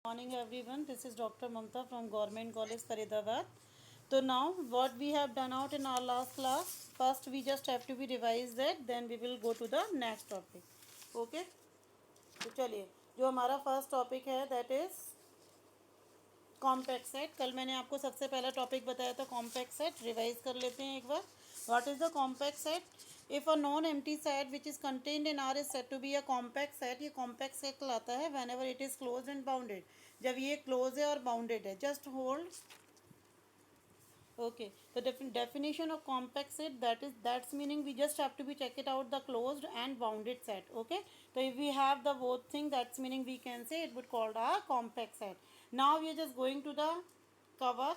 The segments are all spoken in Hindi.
Morning everyone, this is Dr. Mamta from Government College Faridabad. So now what we have done out in our last class, first we just have to be revised that, then we will go to the next topic. Okay, तो चलिए जो हमारा फर्स्ट टॉपिक है दैट इज कॉम्पैक्ट सेट. कल मैंने आपको सबसे पहला टॉपिक बताया था कॉम्पैक्ट सेट. रिवाइज कर लेते हैं एक बार. What is the compact set? If a non empty set which is contained in R is said to be a compact set. ये कॉम्पैक्ट सेट कहलाता है whenever it is close and bounded. जब ये क्लोज है और बाउंडेड है. Just hold. Okay, the definition of compact set, that's meaning we just have to be check it out the closed and bounded set. Okay, so if we have the both thing, that's meaning we can say it would called a compact set. Now we are just going to the cover.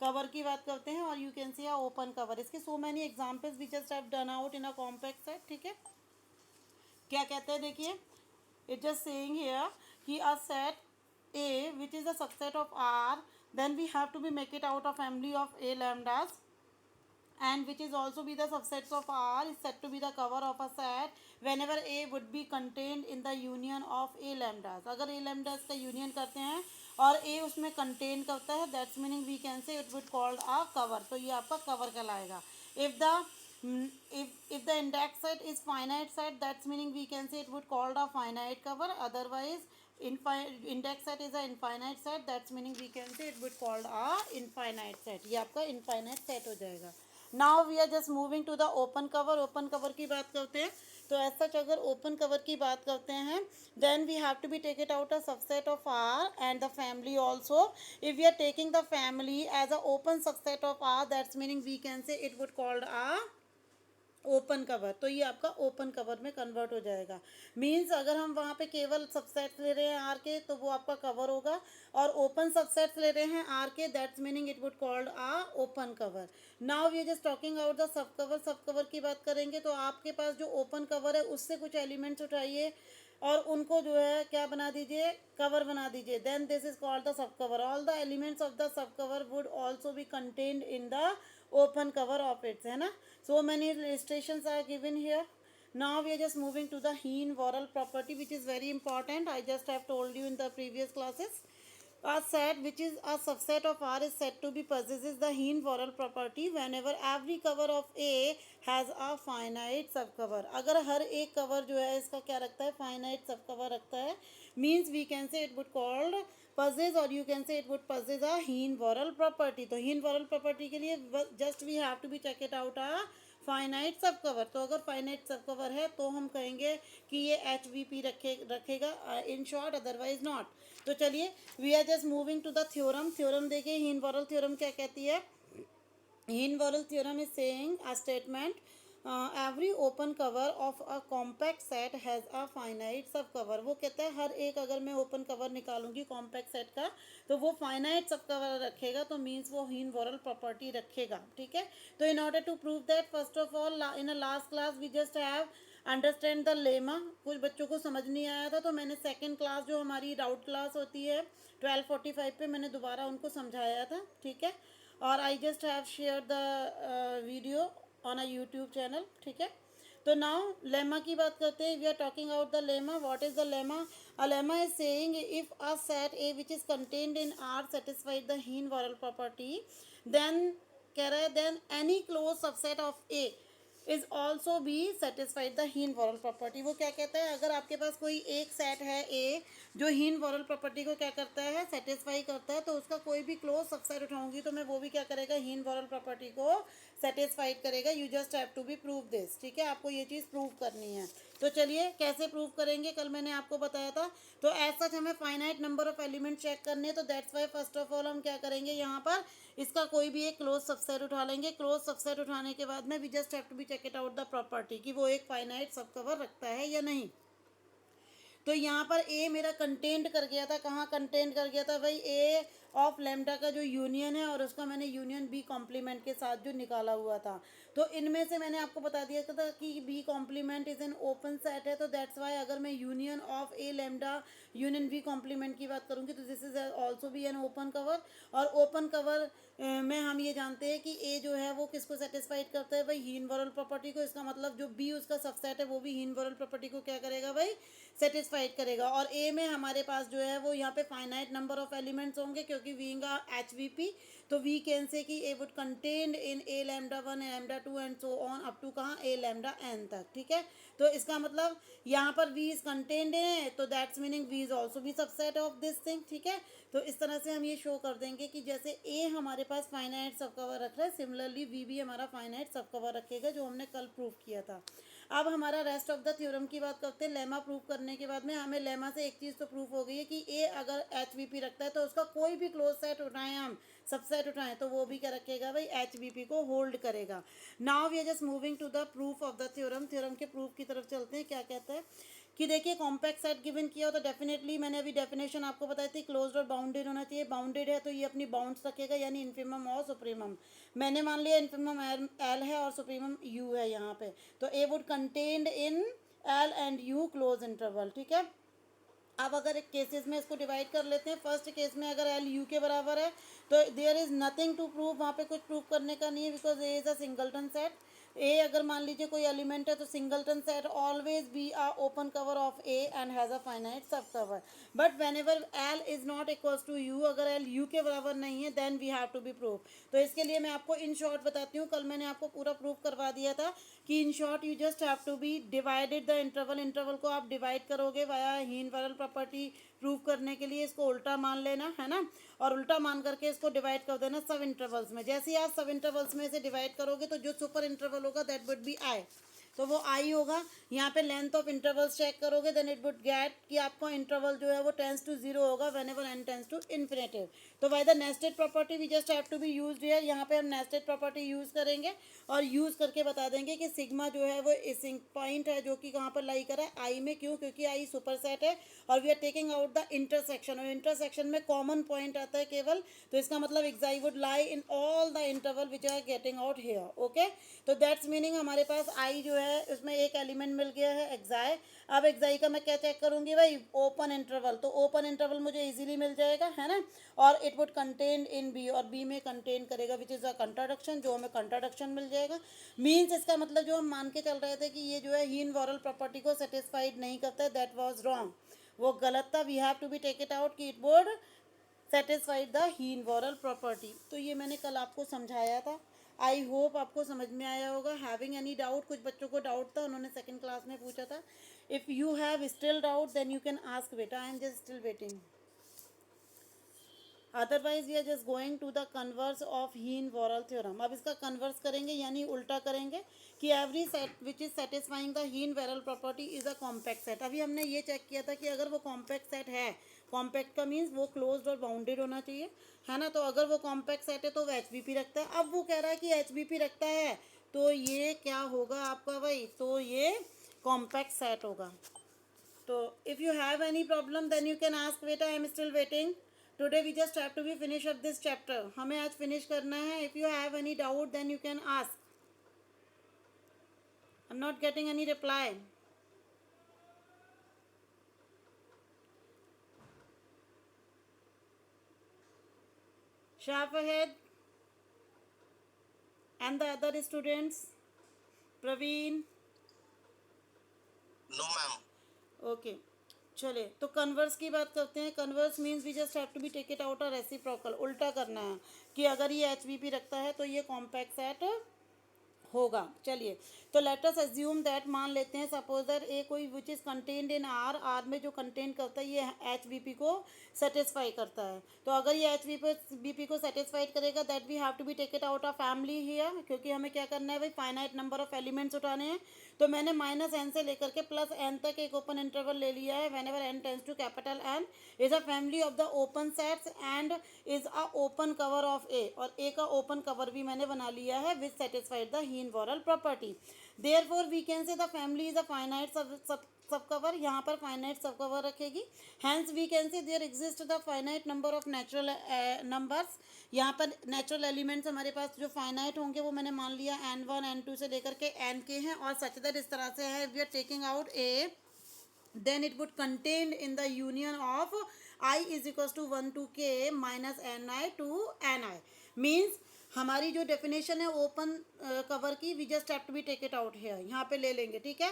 Cover की बात करते हैं और you can see a open cover. इसके so many examples we just have done out in a compact set. ठीक है, क्या कहते हैं देखिए. इट जस्ट सेइंग हियर कि a set A which is a subset of R, then we have to be make it out of family of A lambdas, and which is also be the subsets of R is said to be the cover of a set whenever A would be contained in the union of A lambdas. अगर A lambdas का union करते हैं और A उसमें contain करता है, that's meaning we can say it would called a cover. तो ये आपका cover कहलाएगा. if the if the index set is finite set, that's meaning we can say it would called a finite cover. Otherwise index set is a infinite set, that's meaning we can say it would called a infinite set. ये आपका infinite set हो जाएगा. Now we are just moving to the open cover. Open cover की बात करते हैं तो ऐसा अगर ओपन कवर की बात करते हैं then we have to be take it out a subset of R and the family also. If we are taking the family as a open subset of R, that's meaning we can say it would called a open cover. तो ये आपका ओपन कवर में कन्वर्ट हो जाएगा. मीन्स अगर हम वहाँ पे केवल सबसेट्स ले रहे हैं आर के तो वो आपका कवर होगा, और ओपन सबसेट्स ले रहे हैं आर के, that's meaning it would called a open cover. Now we are just talking out the sub cover. Sub cover की बात करेंगे तो आपके पास जो ओपन कवर है उससे कुछ एलिमेंट्स उठाइए और उनको जो है क्या बना दीजिए, कवर बना दीजिए. Then this is called the sub cover. All the elements of the sub cover would also be contained in the open cover of it, है ना. So many illustrations are given here. Now we are just moving to the Hien-Worrell property, which is very important. I just have told you in the previous classes. A set which is a subset of R is said to be possesses the Hien-Worrell property whenever every cover of A has a finite subcover. अगर हर एक कवर जो है इसका क्या रखता है, finite subcover रखता है, means we can say it would called possess, or you can say it would possess a Hien-Worrell property. तो Hien-Worrell property के लिए just we have to be check it out a finite सब कवर. तो अगर फाइनाइट सब कवर है तो हम कहेंगे कि ये एच वी पी रखेगा इन शॉर्ट, अदरवाइज नॉट. तो चलिए we are just moving to the theorem. Theorem देखिए Hien-Worrell थ्योरम क्या कहती है. Hien-Worrell theorem is saying a statement, every open cover of a compact set has a finite subcover. वो कहता है हर एक, अगर मैं ओपन कवर निकालूंगी कॉम्पैक्ट सेट का तो वो फाइनाइट सबकवर रखेगा, तो मीन्स वो Hien-Worrell प्रॉपर्टी रखेगा. ठीक है, तो in order to prove that first of all in a last class we just have understand the lemma. कुछ बच्चों को समझ नहीं आया था तो मैंने सेकेंड क्लास जो हमारी डाउट क्लास होती है 12:45 पे मैंने दोबारा उनको समझाया था. ठीक है, और I just have share the video on a YouTube channel. ठीक है, तो नाउ लेमा की बात करते हैं. We are talking out the lemma. What is the lemma? A lemma is saying if a set A which is contained in R satisfied the Hien-Worrell property, then कह रहा है then any close subset of A is also be satisfied the Hien-Worrell property. वो क्या कहता है, अगर आपके पास कोई एक सेट है ए जो Hien-Worrell प्रॉपर्टी को क्या करता है, सेटिस्फाई करता है, तो उसका कोई भी क्लोज सबसेट उठाऊंगी तो मैं वो भी क्या करेगा, Hien-Worrell प्रॉपर्टी को सेटिस्फाइड करेगा. You just have to be prove this. ठीक है, आपको ये चीज़ प्रूव करनी है. तो चलिए कैसे प्रूव करेंगे, कल मैंने आपको बताया था. तो ऐसा हमें finite number of element check करने, तो that's why first of all हम क्या करेंगे, यहाँ पर इसका कोई भी एक क्लोज सबसेट उठा लेंगे. क्लोज सबसेट उठाने के बाद में we just have to be check it out the property कि वो एक फाइनाइट सब कवर रखता है या नहीं. तो यहाँ पर ए मेरा कंटेंट कर गया था. कहाँ कंटेंट कर गया था भाई, ए ऑफ लेमडा का जो यूनियन है और उसका मैंने यूनियन बी कॉम्प्लीमेंट के साथ जो निकाला हुआ था. तो इनमें से मैंने आपको बता दिया था कि B complement is an open set है. तो दैट्स वाई अगर मैं union of A lambda union B complement की बात करूँगी तो this is also be an open cover. और ओपन कवर में हम ये जानते हैं कि ए जो है वो किसको सेटिस्फाइड करता है भाई, Hien-Worrell प्रॉपर्टी को. इसका मतलब जो बी उसका सबसेट है वो भी Hien-Worrell प्रॉपर्टी को क्या करेगा भाई, सेटिस्फाइड करेगा। और ए में हमारे पास जो है वो यहाँ पे फाइनाइट नंबर ऑफ एलिमेंट्स होंगे, क्योंकि बीइंग अ HVP तो वी कैन से कि A would contained in A lambda 1 lambda 2 and so on up to कहाँ ए लैम्डा n तक, ठीक है। तो इसका मतलब यहाँ पर वी इज कंटेन्ड है, तो that's meaning we is also भी सबसेट ऑफ दिस थिंग, ठीक है। तो इस तरह से हम ये शो कर देंगे कि जैसे ए हमारे पास फाइनाइट सब कवर रख रहा है, सिमिलरली वी भी हमारा फाइनाइट सब कवर रखेगा, जो हमने कल प्रूव किया था। अब हमारा रेस्ट ऑफ द थ्योरम की बात करते हैं। लेमा प्रूव करने के बाद में हमें लेमा से एक चीज़ तो प्रूफ हो गई है कि ए अगर HVP रखता है तो उसका कोई भी क्लोज सेट उठाएं, हम सबसेट उठाएं, तो वो भी क्या रखेगा भाई, HVP को होल्ड करेगा। Now we are just moving to the proof of the theorem. Theorem के प्रूफ की तरफ चलते हैं। क्या कहता है कि देखिए कॉम्पैक्ट सेट गिवन किया हो तो डेफिनेटली मैंने अभी डेफिनेशन आपको बताई थी, क्लोज्ड और बाउंडेड होना चाहिए। बाउंडेड है तो ये अपनी बाउंड्स रखेगा, यानी इन्फिमम और सुप्रीमम। मैंने मान लिया इन्फिमम एल है और सुप्रीमम यू है यहाँ पे, तो A would contained in L and U close interval, ठीक है। अब अगर एक केसेस में इसको डिवाइड कर लेते हैं। फर्स्ट केस में अगर एल यू के बराबर है तो there is nothing to prove, वहाँ पे कुछ प्रूव करने का नहीं है, because A is a singleton set. A अगर मान लीजिए कोई एलिमेंट है तो singleton set always be a open cover of A and has a finite सब cover. But whenever L is not equals to U, अगर एल यू के बराबर नहीं है then we have to be prove. तो इसके लिए मैं आपको इन शॉर्ट बताती हूँ, कल मैंने आपको पूरा प्रूफ करवा दिया था कि in short you just have to be divided the interval. Interval को आप डिवाइड करोगे वाया हीन-वरल प्रॉपर्टी प्रूव करने के लिए, इसको उल्टा मान लेना है ना, और उल्टा मान करके इसको डिवाइड कर देना सब इंटरवल्स में। जैसे ही आप सब इंटरवल्स में से डिवाइड करोगे तो जो सुपर इंटरवल होगा दैट वुड बी आई, तो वो आई होगा। यहाँ पे लेंथ ऑफ इंटरवल्स चेक करोगे देन इट वुड गेट कि आपको इंटरवल जो है वो टेंस टू 0 होगा whenever N tends to infinity. तो by the nested property we just have to be used here. यहाँ पे हम नेस्टेड प्रॉपर्टी यूज करेंगे और यूज करके बता देंगे कि सिग्मा जो है वो इसिंग पॉइंट है, जो कि कहाँ पर लाई करा है, आई में। क्यों? क्योंकि आई सुपर सेट है और we are taking out the intersection, और इंटरसेक्शन में कॉमन पॉइंट आता है केवल, तो इसका मतलब x i would lie in all the interval which are getting out here, okay. तो दैट्स मीनिंग हमारे पास आई जो है उसमें एक एलिमेंट मिल गया है एक्साई। अब एक्साई का मैं क्या चेक करूंगी भाई, ओपन इंटरवल, तो ओपन इंटरवल मुझे इजीली मिल जाएगा, है ना। और it would contain in B, और बी में कंटेन करेगा विच इज़ अ कंट्राडक्शन, जो हमें कंट्राडक्शन मिल जाएगा। मीन्स इसका मतलब जो हम मान के चल रहे थे कि ये जो है हीन-वॉरल प्रॉपर्टी को सेटिस्फाइड नहीं करता है, दैट वॉज रॉन्ग, वो गलत था। We have to be take it out कि it would satisfied the Heine Borel property. तो ये मैंने कल आपको समझाया था, आई होप आपको समझ में आया होगा। हैविंग एनी डाउट, कुछ बच्चों को डाउट था, उन्होंने सेकंड क्लास में पूछा था। If you have still doubt then you can ask बेटा, I am just still waiting. Otherwise we are just going to the converse of Heine Borel theorem. अब इसका कन्वर्स करेंगे यानी उल्टा करेंगे कि every set which is satisfying the Heine Borel property is a compact set. अभी हमने ये चेक किया था कि अगर वो कॉम्पैक्ट सेट है, कॉम्पैक्ट का मीन्स वो क्लोज्ड और बाउंडेड होना चाहिए, है ना। तो अगर वो कॉम्पैक्ट सेट है तो वो HVP रखता है। अब वो कह रहा है कि HVP रखता है तो ये क्या होगा आपका भाई, तो ये कॉम्पैक्ट सेट होगा। तो if you have any problem then you can ask बेटा, I am still waiting. Today we just have to be finish up this chapter, हमें आज फिनिश करना है। If you have any doubt then you can ask. I am not getting any reply. Shafahad and the other students, Praveen. No ma'am. Okay चलिए, तो कन्वर्स की बात करते हैं। Converse means we just have to be take it out और रेसिप्रोकल, उल्टा करना है कि अगर ये HVP रखता है तो ये कॉम्पैक्ट सेट होगा। चलिए, तो लेट अस अज्यूम दैट, मान लेते हैं सपोज दैट ए कोई which is contained in R, R में जो कंटेन करता है ये HVP को सेटिस्फाई करता है। तो अगर ये HVP को सेटिस्फाइड करेगा that we have to be take it out of family here, क्योंकि हमें क्या करना है भाई, फाइनाइट नंबर ऑफ एलिमेंट्स उठाने हैं। तो मैंने -n से लेकर के +n तक एक ओपन इंटरवल ले लिया है। Whenever n tends to capital N is a family of the open sets and is a open cover of A, और ए का ओपन कवर भी मैंने बना लिया है which satisfied the Heine Borel property. Therefore we can say the family is a finite सब कवर, यहाँ पर फाइनाइट सब कवर रखेगी। Hence we can say there exist the finite number of natural numbers, यहाँ पर नेचुरल एलिमेंट्स हमारे पास जो फाइनाइट होंगे वो मैंने मान लिया N1 N2 से लेकर के N के हैं, और सच दैट इस तरह से है we are taking out a then it would contained in the union of I is equal to 1 to K minus N I to N I means हमारी जो डेफिनेशन है ओपन कवर की, we just have to be take it out here, यहाँ पे ले लेंगे, ठीक है।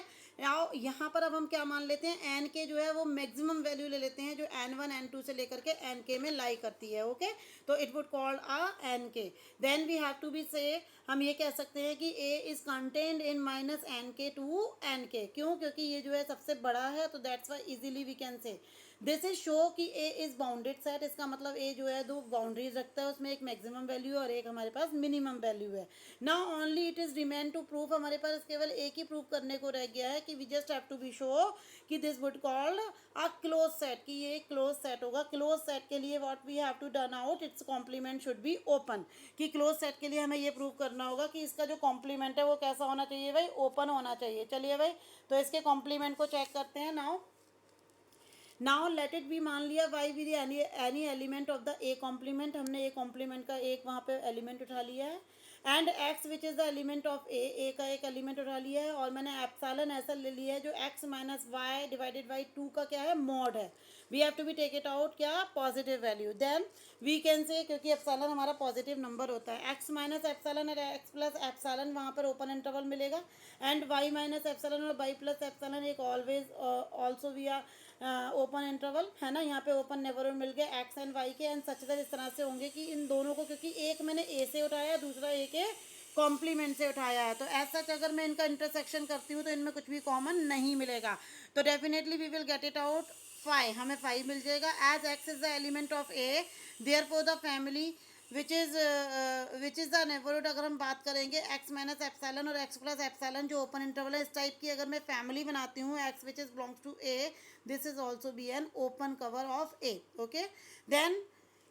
यहाँ पर अब हम क्या मान लेते हैं, एन के जो है वो मैक्सिमम वैल्यू ले लेते हैं जो N1 N2 से लेकर के एन के में लाई करती है, ओके। तो it would called a N K. Then we have to be say, हम ये कह सकते हैं कि A is contained in minus N K to N K, क्यों, क्योंकि ये जो है सबसे बड़ा है, तो that's why easily we can say this is show कि ए इज बाउंडेड सेट। इसका मतलब ए जो है दो बाउंड्रीज रखता है, उसमें एक मैक्सिमम वैल्यू और एक हमारे पास मिनिमम वैल्यू है। Now only it is remain to proof, हमारे पास केवल एक ही प्रूफ करने को रह गया है कि we just have to be show कि this would called a close set, कि ये क्लोज सेट होगा। क्लोज सेट के लिए what we have to done out, its complement should be open, कि क्लोज सेट के लिए हमें ये प्रूव करना होगा कि इसका जो कॉम्प्लीमेंट है वो कैसा होना चाहिए भाई, ओपन होना चाहिए। चलिए भाई, तो इसके कॉम्प्लीमेंट को चेक करते हैं। नाउ लेट इट बी, मान लिया Y with any element of the A complement, हमने ए कॉम्प्लीमेंट का एक वहाँ पे एलिमेंट उठा लिया है, and X which is the element of A का एक एलिमेंट उठा लिया है, और मैंने एप्सिलॉन ऐसा ले लिया है जो X minus Y divided by 2 का क्या है, मॉड है। We have to be take it out क्या, positive value. Then we can say, क्योंकि एप्सिलॉन हमारा पॉजिटिव नंबर होता है, एक्स माइनस एप्सिलॉन और एक्स प्लस एप्सिलॉन वहाँ पर ओपन इंटरवल मिलेगा, एंड वाई माइनस एप्सिलॉन और वाई प्लस एप्सिलॉन एक always also we are open interval है ना, यहाँ पे ओपन नेबरहुड मिल गया एक्स एंड वाई के, एंड सचदर इस तरह से होंगे कि इन दोनों को, क्योंकि एक मैंने ए से उठाया, दूसरा ए के कॉम्प्लीमेंट से उठाया है, तो ऐसा अगर मैं इनका इंटरसेक्शन करती हूँ तो इनमें कुछ भी कॉमन नहीं मिलेगा, तो definitely we will get it out 5, हमें 5 मिल जाएगा। As x is the element of A, therefore the family which is the neighbourhood, अगर हम बात करेंगे एक्स माइनस एप्सिलॉन और एक्स प्लस एप्सिलॉन जो ओपन इंटरवल है, इस टाइप की अगर मैं फैमिली बनाती हूँ, x which is belongs to A, this is also be an open cover of A, okay। Then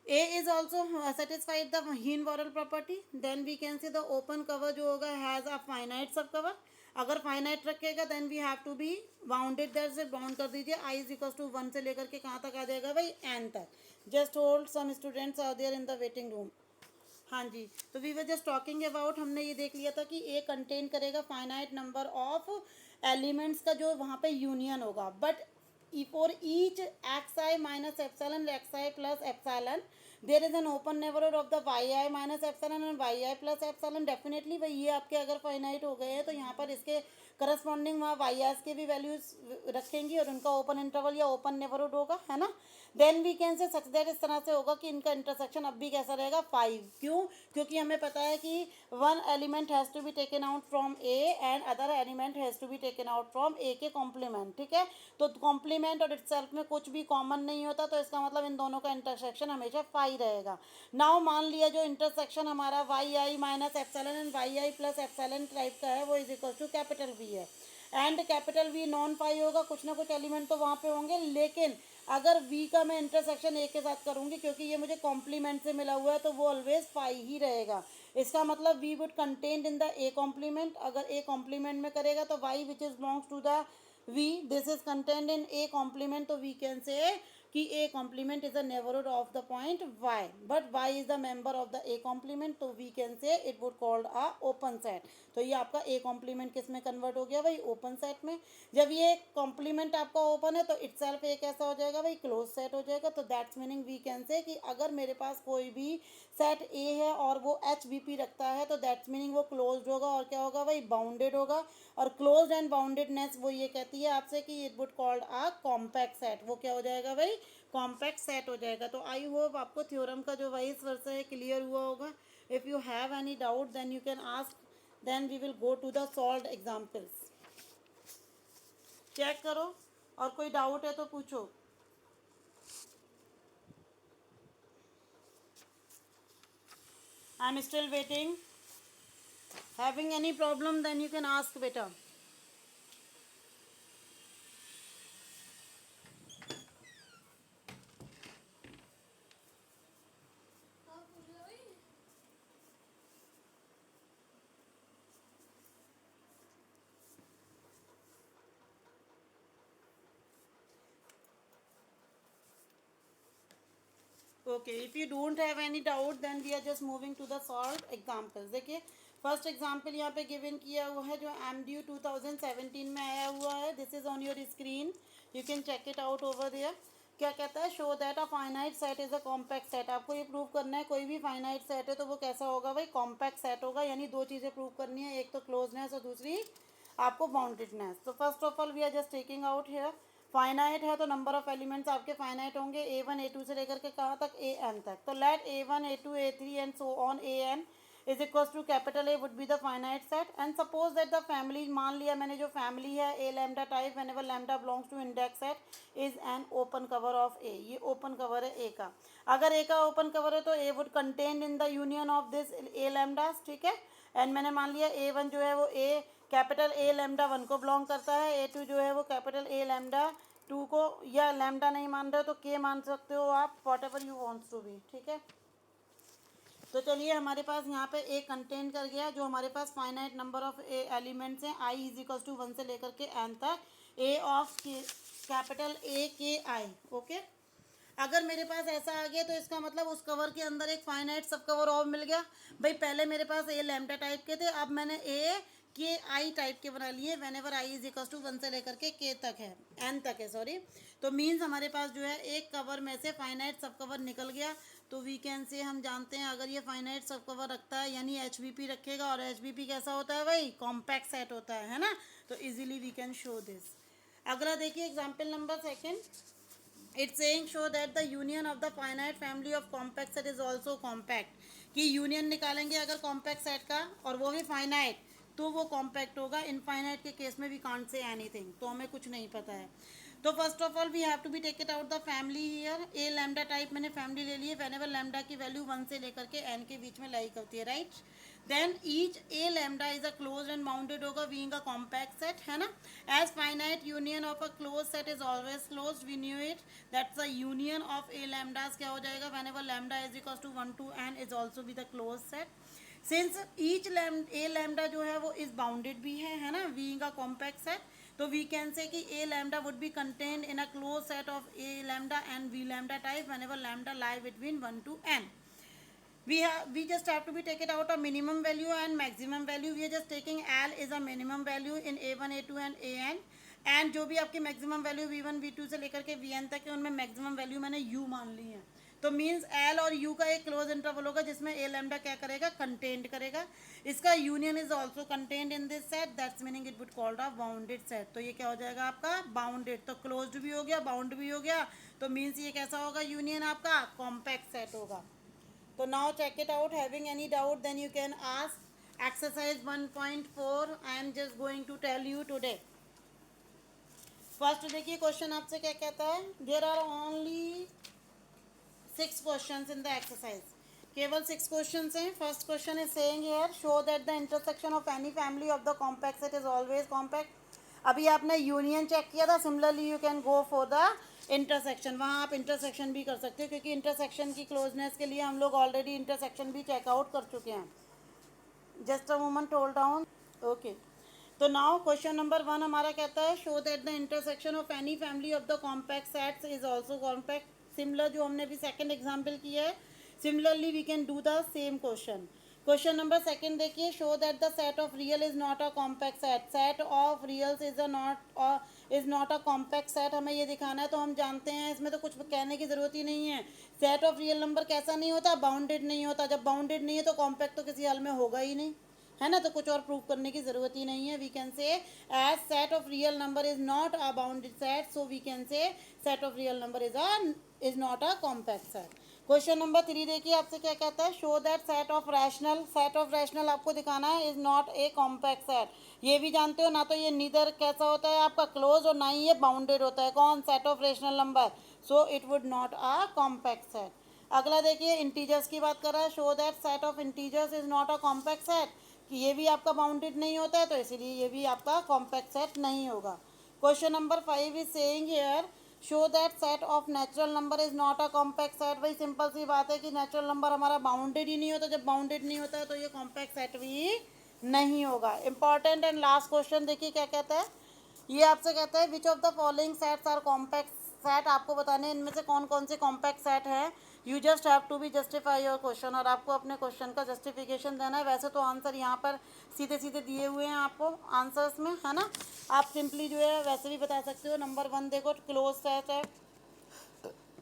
A is also satisfied the Hien-Borel property, then we can say the open cover जो होगा has a finite subcover, अगर finite रखेगा then we have to be bounded, there से bound कर दीजिए, I is equals to 1 से लेकर के कहाँ तक आ जाएगा भाई, n तक। just hold, some students are there in the waiting room। हाँ जी, तो we were just talking about, हमने ये देख लिया था कि ए कंटेन करेगा फाइनाइट नंबर ऑफ एलिमेंट्स का जो वहाँ पे यूनियन होगा, but for each xi minus epsilon xi plus epsilon there is an open neighborhood of the yi minus epsilon and yi plus epsilon। Definitely भाई ये आपके अगर फाइनाइट हो गए हैं तो यहाँ पर इसके करस्पॉन्डिंग वहाँ वाई के भी वैल्यूज रखेंगी और उनका ओपन इंटरवल या ओपन नेबरहुड होगा, है ना। देन वी कैन से सच दैट, इस तरह से होगा कि इनका इंटरसेक्शन अब भी कैसा रहेगा, 5। क्यों, क्योंकि हमें पता है कि one element has to be taken out from A and other element has to be taken out from A के कॉम्प्लीमेंट, ठीक है। तो कॉम्प्लीमेंट और इटसेल्फ में कुछ भी कॉमन नहीं होता, तो इसका मतलब इन दोनों का इंटरसेक्शन हमेशा 5 रहेगा। नाउ मान लिया जो इंटरसेक्शन हमारा y i minus epsilon and y i plus epsilon type का है, वो is equal to capital V है, and capital V non pi होगा, कुछ ना कुछ एलिमेंट तो वहाँ पे होंगे, लेकिन अगर v का मैं इंटरसेक्शन a के साथ करूँगी, क्योंकि ये मुझे कॉम्प्लीमेंट से मिला हुआ है, तो वो ऑलवेज 5 ही रहेगा। इसका मतलब v would contained in the a complement, अगर a कॉम्प्लीमेंट में करेगा तो y which is belongs to the v, this is contained in a complement, तो वी कैन से कि a complement is the neighbourhood of the point y, but y is the member of the a complement, तो we can say it would called a open set. तो ये आपका a कॉम्प्लीमेंट किस में कन्वर्ट हो गया भाई, ओपन सेट में। जब ये कॉम्प्लीमेंट आपका ओपन है तो इटसेल्फ एक ऐसा हो जाएगा भाई, क्लोज सेट हो जाएगा। तो that's meaning we can say कि अगर मेरे पास कोई भी सेट ए है और वो एच बी पी रखता है, तो दैट्स मीनिंग वो क्लोज्ड होगा और क्या होगा भाई, बाउंडेड होगा। और क्लोज्ड एंड बाउंडेडनेस वो ये कहती है आपसे कि it would called a compact set, वो क्या हो जाएगा भाई, कॉम्पैक्ट सेट हो जाएगा। तो आई होप आपको थ्योरम का जो वाइस वर्सा है क्लियर हुआ होगा। If you have any doubt then you can ask, then we will go to the solved examples. Check करो, और कोई डाउट है तो पूछो। I am still waiting. Having any problem then you can ask बेटा। Okay, if you don't have any doubt then we are just moving to the solve examples. देखिए फर्स्ट एग्जाम्पल यहाँ पे गिवन किया हुआ है जो एमडीयू 2017 में आया हुआ है। This is on your screen, you can check it out over there. क्या कहता है, show that a finite set is a compact set. आपको ये प्रूव करना है कोई भी फाइनाइट सेट है तो वो कैसा होगा भाई, कॉम्पैक्ट सेट होगा। यानी दो चीज़ें प्रूव करनी है, एक तो क्लोजनेस और दूसरी आपको बाउंडेडनेस। तो first of all we are just taking out here, finite है तो नंबर ऑफ एलिमेंट्स आपके फाइनाइट होंगे, A1 A2 से लेकर के कहाँ तक, AN तक। तो let A1 A2 A3 and so on AN is equal to capital A would be the finite set. And suppose that the family, मान लिया मैंने जो फैमिली है A lambda type, whenever lambda belongs to index set is an open cover of A। ये ओपन कवर है A का। अगर A का ओपन कवर है तो A would contain in the union of this A लैम्डास, ठीक है। एंड मैंने मान लिया A1 जो है वो A कैपिटल A लैम्डा 1 को बिलोंग करता है, A2 जो है वो कैपिटल A लैम्डा 2 को, या लैम्डा नहीं मान रहे हो तो K मान सकते हो आप, whatever you wants to be, ठीक है। तो चलिए हमारे पास यहाँ पे ए कंटेन कर गया, जो हमारे पास finite number of a elements हैं, आई इज इक्वल टू 1 से लेकर के एन तक, ए ऑफ कैपिटल ए के आई, ओके। अगर मेरे पास ऐसा आ गया तो इसका मतलब उस कवर के अंदर एक फाइनाइट सब कवर और मिल गया। भाई पहले मेरे पास ए लैम्डा टाइप के थे, अब मैंने ए के आई टाइप के बना लिए, whenever I is equal to 1 से लेकर के के तक है, एन तक है सॉरी। तो मीन्स हमारे पास जो है एक कवर में से फाइनाइट सब कवर निकल गया। तो वी कैन से, हम जानते हैं अगर ये फाइनाइट सब कवर रखता है यानी HBP रखेगा, और HBP कैसा होता है भाई, कॉम्पैक्ट सेट होता है ना। तो easily we can show this. अगला देखिए example number second, it's saying show that the union of the finite family of compact set is also compact. कि यूनियन निकालेंगे अगर कॉम्पैक्ट सेट का और वो भी फाइनाइट, तो वो कॉम्पैक्ट होगा। इनफाइनाइट के केस में वी कांट से एनीथिंग, तो हमें कुछ नहीं पता है। तो first of all we have to be take it out the family here. A lambda type मैंने फैमिली ले लिए, व्हेनेवर लैम्डा की वैल्यू 1 से लेकर के n के बीच में लाई करती है, right. Then each A lambda is a close and bounded होगा, बीइंग अ कॉम्पैक्ट सेट, है ना। As finite union of a close set is always close, we knew it, that's the union of A lambdas क्या हो जाएगा, whenever lambda is equal to 1 to n is also be the close set. Since each A lambda जो है वो इज बाउंडेड भी है ना, बीइंग अ कॉम्पैक्ट सेट, तो वी कैन से कि A lambda would be contained in a close set of A lambda and we lambda type whenever lambda lie between 1 to n। We just have to be take it out a minimum value and maximum value. We are just taking L is a minimum value in A1 A2 and AN, and जो भी आपकी मैक्सिमम वैल्यू V1 V2 से लेकर के Vn तक है उनमें मैक्सिमम वैल्यू मैंने U मान ली है। तो मीन्स L और U का एक क्लोज इंटरवल होगा जिसमें A लैम्डा क्या करेगा, कंटेंट करेगा। इसका union is also content in this set, that's meaning it would called a bounded set. तो ये क्या हो जाएगा आपका, बाउंडेड। तो क्लोज्ड भी हो गया, बाउंड भी हो गया, तो मीन्स ये कैसा होगा, यूनियन आपका कॉम्पैक्ट सेट होगा। So now check it out. Having any doubt, then you can ask. Exercise 1.4 I am just going to tell you today. First देखिए क्वेश्चन आपसे क्या कहता है, there are only 6 questions in the exercise, केवल 6 क्वेश्चंस हैं। First question is saying here, show that the intersection of any family of the compact set is always compact. अभी आपने यूनियन चेक किया था, similarly you can go for the intersection. वहाँ आप इंटरसेक्शन भी कर सकते हो, क्योंकि इंटरसेक्शन की क्लोजनेस के लिए हम लोग ऑलरेडी इंटरसेक्शन भी चेकआउट कर चुके हैं। Just a moment, hold down, okay. तो नाउ क्वेश्चन नंबर 1 हमारा कहता है, show that the intersection of any family of the compact sets is also compact. Similar जो हमने अभी सेकंड एग्जाम्पल किया है, similarly we can do the same question. Question number second देखिए, show that the set of real is not a compact set. Set of reals is not a compact set, हमें ये दिखाना है। तो हम जानते हैं, इसमें तो कुछ कहने की जरूरत ही नहीं है। सेट ऑफ रियल नंबर कैसा नहीं होता, बाउंडेड नहीं होता। जब बाउंडेड नहीं है तो कॉम्पैक्ट तो किसी हाल में होगा ही नहीं, है ना। तो कुछ और प्रूव करने की जरूरत ही नहीं है। We can say as set of real number is not a bounded set, so we can say set of real number is not a compact set. Question number 3 देखिए आपसे क्या कहता है, show that set of rational, set of rational आपको दिखाना है, is not a compact set. ये भी जानते हो ना, तो ये नीदर कैसा होता है आपका क्लोज, और ना ही ये बाउंडेड होता है। कौन, set of rational number, so it would not a compact set. अगला देखिए इंटीजर्स की बात कर रहा है, show that set of integers is not a compact set, कि ये भी आपका बाउंडेड नहीं होता है, तो इसीलिए ये भी आपका कॉम्पैक्ट सेट नहीं होगा। Question number 5 is saying here, show that set of natural number is not a compact set. भाई सिंपल सी बात है कि नेचुरल नंबर हमारा बाउंडेड ही नहीं होता। जब बाउंडेड नहीं होता है तो ये कॉम्पैक्ट सेट भी नहीं होगा। इंपॉर्टेंट एंड लास्ट क्वेश्चन देखिए क्या कहता है, ये आपसे कहता है which of the following sets are compact set. आपको बताने इनमें से कौन कौन से कॉम्पैक्ट सेट है। You just have to be justify your question, और आपको अपने क्वेश्चन का जस्टिफिकेशन देना है। वैसे तो आंसर यहाँ पर सीधे सीधे दिए हुए हैं आपको आंसर्स में, है ना। आप सिंपली जो है वैसे भी बता सकते हो। नंबर 1 देखो, क्लोज सेट है,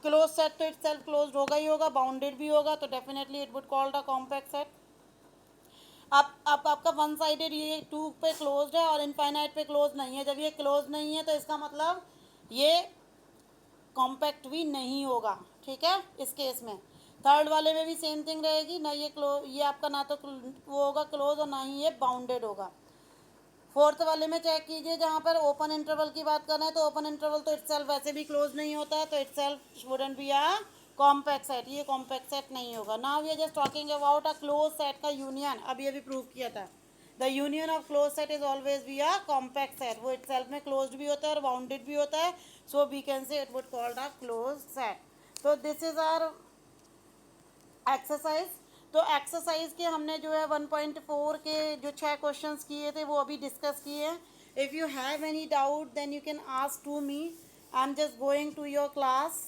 क्लोज सेट तो इट सेल्फ क्लोज होगा ही होगा, बाउंडेड भी होगा, तो definitely it would called a compact set. अब आपका वन साइडेड ये टू पे क्लोज्ड है और इनफाइनाइट पे क्लोज नहीं है। जब ये क्लोज नहीं है तो इसका मतलब ये कॉम्पैक्ट भी नहीं होगा, ठीक है। इस केस में थर्ड वाले में भी सेम थिंग रहेगी ना, ये आपका ना तो वो होगा क्लोज और ना ही ये बाउंडेड होगा। फोर्थ वाले में चेक कीजिए, जहाँ पर ओपन इंटरवल की बात कर रहे हैं तो ओपन इंटरवल तो इटसेल्फ वैसे भी क्लोज नहीं होता है, तो itself wouldn't be a compact set, ये कॉम्पैक्ट सेट नहीं होगा। Now we are just talking about a close set का यूनियन, अभी अभी प्रूव किया था। The union of close set is always be a compact set, वो इटसेल्फ में क्लोज्ड भी होता है और बाउंडेड भी होता है, so we can say it would called a close set. तो दिस इज आर एक्सरसाइज। तो एक्सरसाइज के हमने जो है 1.4 के जो 6 क्वेश्चंस किए थे वो अभी डिस्कस किए हैं। If you have any doubt then you can ask to me, I am just going to your class.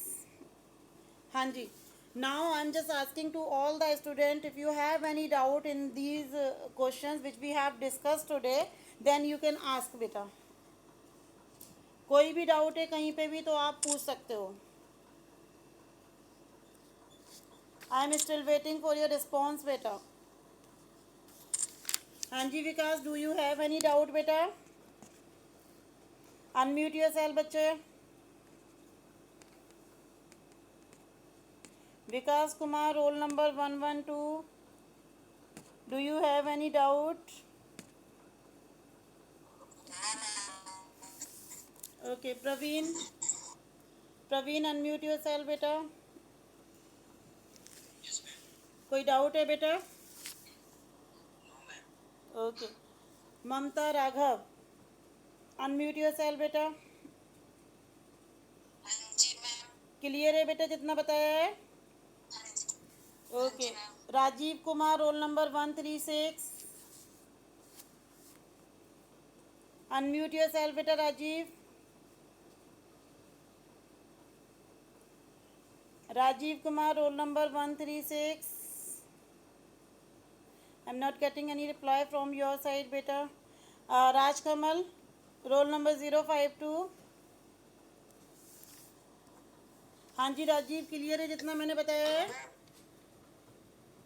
हाँ जी, now I am just asking to all the student, if you have any doubt in these questions which we have discuss today then you can ask बेटा। कोई भी डाउट है कहीं पे भी तो आप पूछ सकते हो। I am still waiting for your response बेटा। हाँ जी Vikas, do you have any doubt बेटा? अनम्यूट योर सेल्फ बच्चे। Vikas Kumar, roll number 112, do you have any doubt? Okay Praveen, Praveen unmute your self बेटा। कोई डाउट है बेटा? Okay Mamta Raghav, unmute your self बेटा। क्लियर है बेटा जितना बताया है? Okay Rajiv Kumar, roll number 136, unmute your self बेटा Rajiv. Rajiv Kumar, roll number 136, I am not getting any reply from your side बेटा। Rajkamal, roll number 052। हाँ जी राजीव, क्लियर है जितना मैंने बताया है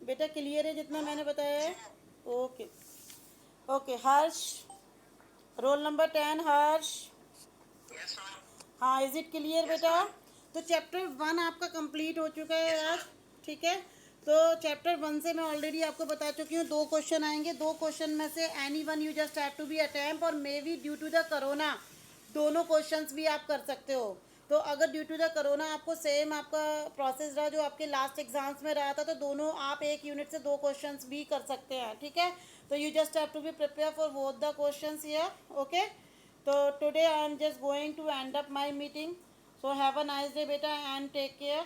बेटा? क्लियर है जितना मैंने बताया है? ओके ओके हर्ष, रोल नंबर 10 हर्ष। हाँ इज इट क्लियर बेटा? तो चैप्टर 1 आपका कंप्लीट हो चुका है आज, ठीक है। तो चैप्टर 1 से मैं ऑलरेडी आपको बता चुकी हूँ, 2 क्वेश्चन आएंगे। 2 क्वेश्चन में से any one you just have to be attempt, और maybe due to the corona दोनों क्वेश्चंस भी आप कर सकते हो। तो अगर ड्यू टू द कोरोना आपको सेम आपका प्रोसेस रहा जो आपके लास्ट एग्जाम्स में रहा था, तो दोनों आप एक यूनिट से 2 क्वेश्चंस भी कर सकते हैं, ठीक है। तो you just have to be prepare for both the questions here, okay. So today I am just going to end up my meeting. So have a nice day beta and take care.